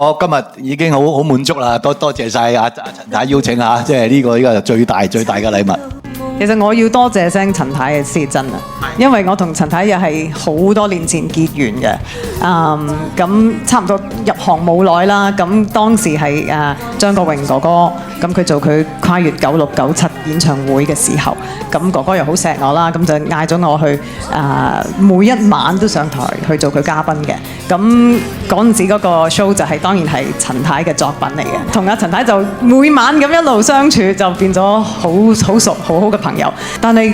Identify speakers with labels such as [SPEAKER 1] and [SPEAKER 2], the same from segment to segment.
[SPEAKER 1] 我今日已經好滿足啦，多謝晒阿陳太邀請嚇，即係呢個係最大嘅禮物。
[SPEAKER 2] 其實我要多謝聲陳太嘅先真啊，因為我同陳太又係好多年前結緣嘅，咁差唔多入行冇耐啦，咁當時係張國榮哥哥，咁佢做佢跨越96、97演唱會嘅時候，咁哥哥又好錫我啦，咁就嗌咗我去每一晚都上台去做佢嘉賓嘅，咁嗰陣時嗰個 show 就係當然係陳太嘅作品嚟嘅，同阿陳太就每晚咁一路相處，就變咗好熟好好嘅朋友，但係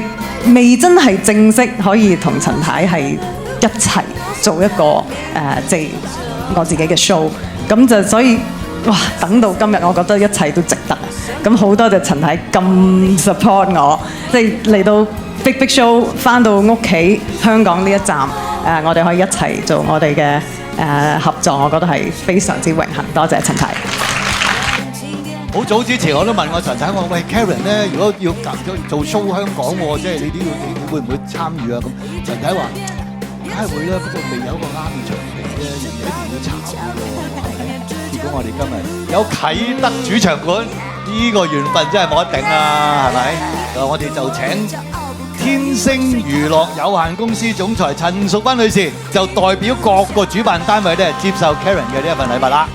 [SPEAKER 2] 未真係正式可以同陳太係一齊做一個即係我自己嘅 show， 咁就所以哇等到今日，我覺得一切都值得。咁好多謝陳太咁 support 我，即係嚟到 Big Show 翻到屋企香港呢一站，我哋可以一齊做我哋嘅合作，我覺得係非常之榮幸。多謝陳太。
[SPEAKER 1] 好早之前我都問過陳太，我喂 Karen 咧，如果要做 show 香港喎，即係你會唔會參與啊？咁陳太話梗係會啦，不過未有一個啱嘅場地啫，人哋一定要炒嘅。結果我哋今日有啟德主場館，呢個緣分真係冇得頂啊，係咪？我哋就請天星娛樂有限公司總裁陳淑芬女士，就代表各個主辦單位咧接受 Karen 嘅呢一份禮物啦。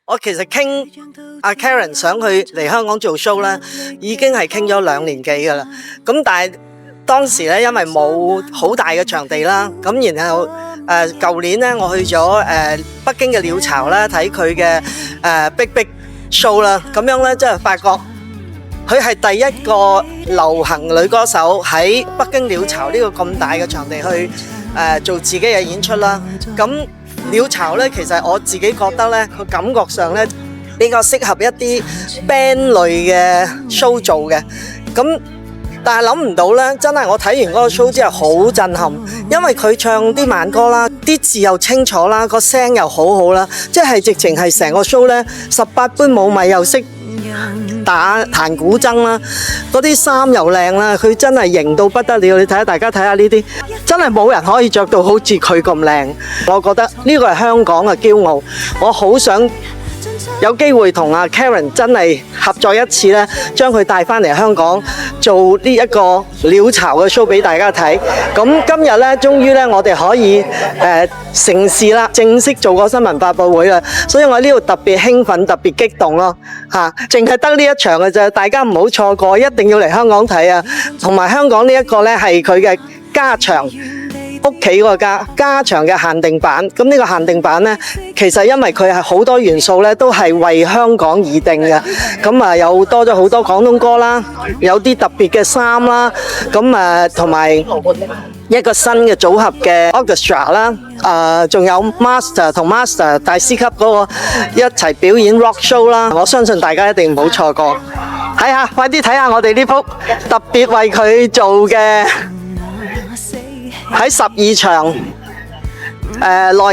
[SPEAKER 3] 我其實傾阿 Karen 想去嚟香港做 show 咧，已經係傾咗2年幾噶啦。咁但係當時咧，因為冇好大嘅場地啦，咁然後舊年咧，我去咗北京嘅鳥巢啦，睇佢嘅Big Show 啦，咁樣咧，即係發覺佢係第一個流行女歌手喺北京鳥巢呢個咁大嘅場地去做自己嘅演出啦。咁鳥巢咧，其實我自己覺得咧，佢感覺上咧比較適合一啲 band 類嘅 show 做嘅。咁但係諗唔到咧，真係我睇完嗰個 show 之後好震撼，因為佢唱啲慢歌啦，啲字又清楚啦，個聲又好好啦，即係直情係成個 show 咧18般武藝又識彈古箏啦，嗰啲衫又靚啦，佢真係型到不得了。你睇下，大家睇下呢啲，真係冇人可以着到好似佢咁靚。我覺得呢個係香港嘅驕傲，我好想有機會同阿 Karen 真係合作一次咧，將佢帶翻嚟香港做呢一個鳥巢嘅 show 俾大家睇。咁今日咧，終於咧，我哋可以成事啦，正式做個新聞發佈會啦。所以我呢度特別興奮，特別激動咯嚇！淨係得呢一場嘅啫，大家唔好錯過，一定要嚟香港睇啊！同埋香港呢一個咧係佢嘅家場。屋企嗰個家場嘅限定版，咁呢個限定版呢，其實因為佢係好多元素呢，都係為香港而定嘅。咁啊，有多咗好多廣東歌啦，有啲特別嘅衫啦，咁啊，同埋一個新嘅組合嘅 orchestra 啦，仲有 Master 同 Master 大師級嗰個一齊表演 rock show 啦。我相信大家一定唔好錯過。睇下，快啲睇下我哋呢幅特別為佢做嘅。喺12場內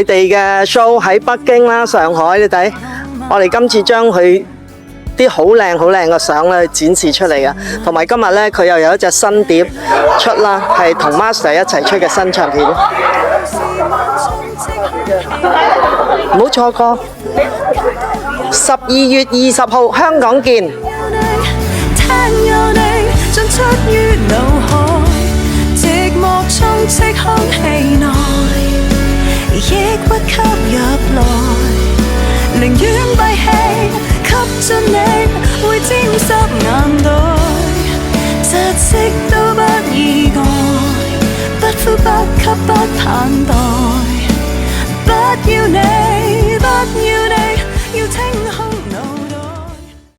[SPEAKER 3] 地嘅 show 喺北京啦、上海，你睇我哋今次將佢啲好靚嘅相咧展示出嚟嘅，同埋今日咧佢又有一隻新碟出啦，係同 Master 一齊出嘅新唱片，唔好錯過。12月20號香港見。充斥空氣內，抑鬱吸入來。
[SPEAKER 4] 進你，會沾濕眼袋，窒息都不意外，不呼不吸不盼待，不要你，不